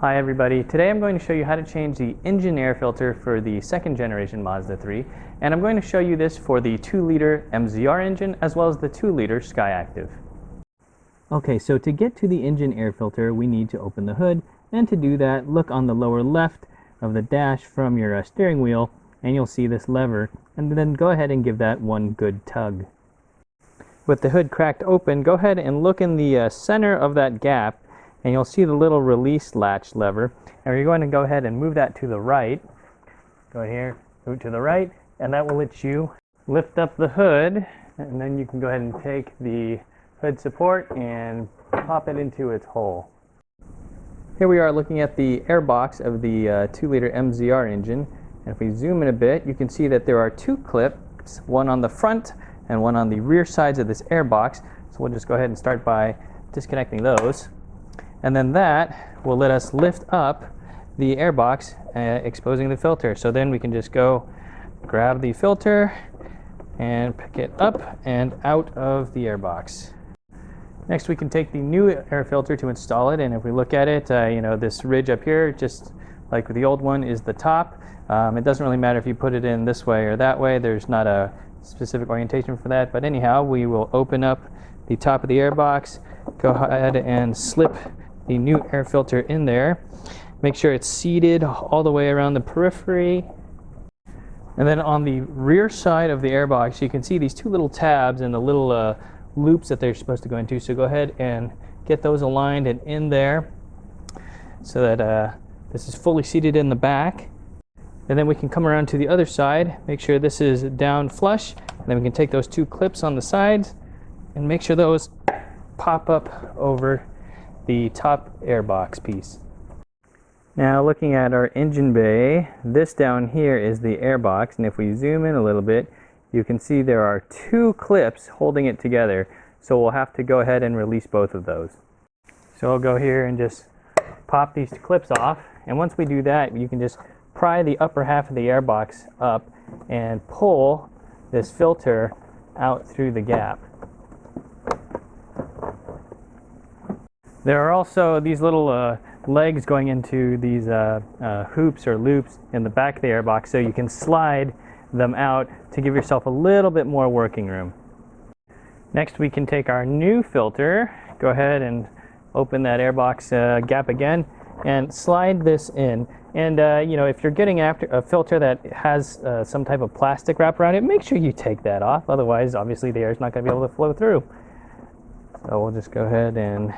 Hi everybody, today I'm going to show you how to change the engine air filter for the second generation Mazda 3, and I'm going to show you this for the 2-liter MZR engine as well as the 2-liter Skyactiv. Okay, so to get to the engine air filter we need to open the hood, and to do that look on the lower left of the dash from your steering wheel and you'll see this lever, and then go ahead and give that one good tug. With the hood cracked open, go ahead and look in the center of that gap and you'll see the little release latch lever, and you're going to go ahead and move that to the right. Go here, move it to the right, and that will let you lift up the hood, and then you can go ahead and take the hood support and pop it into its hole. Here we are looking at the air box of the 2-liter MZR engine, and if we zoom in a bit you can see that there are two clips, one on the front and one on the rear sides of this air box. So we'll just go ahead and start by disconnecting those. And then that will let us lift up the air box, exposing the filter. So then we can just go grab the filter and pick it up and out of the air box. Next we can take the new air filter to install it, and if we look at it, this ridge up here, just like the old one, is the top. It doesn't really matter if you put it in this way or that way. There's not a specific orientation for that, but anyhow, we will open up the top of the air box, go ahead and slip the new air filter in there. Make sure it's seated all the way around the periphery. And then on the rear side of the air box, you can see these two little tabs and the little loops that they're supposed to go into. So go ahead and get those aligned and in there so that this is fully seated in the back. And then we can come around to the other side, make sure this is down flush, and then we can take those two clips on the sides and make sure those pop up over the top airbox piece. Now looking at our engine bay, this down here is the airbox, and if we zoom in a little bit you can see there are two clips holding it together, so we'll have to go ahead and release both of those. So I'll go here and just pop these clips off, and once we do that you can just pry the upper half of the airbox up and pull this filter out through the gap. There are also these little legs going into these hoops or loops in the back of the airbox, so you can slide them out to give yourself a little bit more working room. Next we can take our new filter, go ahead and open that airbox gap again and slide this in. And if you're getting after a filter that has some type of plastic wrap around it, make sure you take that off, otherwise obviously the air is not going to be able to flow through. So we'll just go ahead and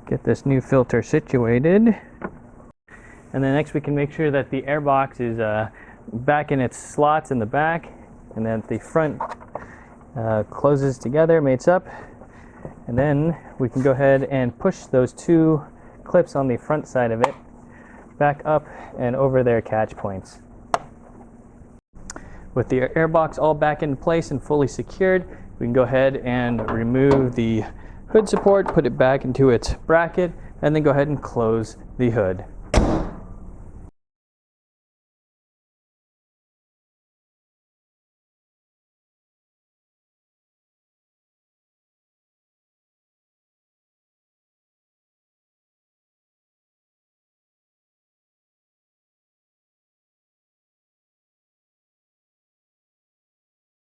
get this new filter situated, and then next we can make sure that the airbox is back in its slots in the back, and then the front closes together, mates up, and then we can go ahead and push those two clips on the front side of it back up and over their catch points. With the airbox all back in place and fully secured, we can go ahead and remove the hood support, put it back into its bracket, and then go ahead and close the hood.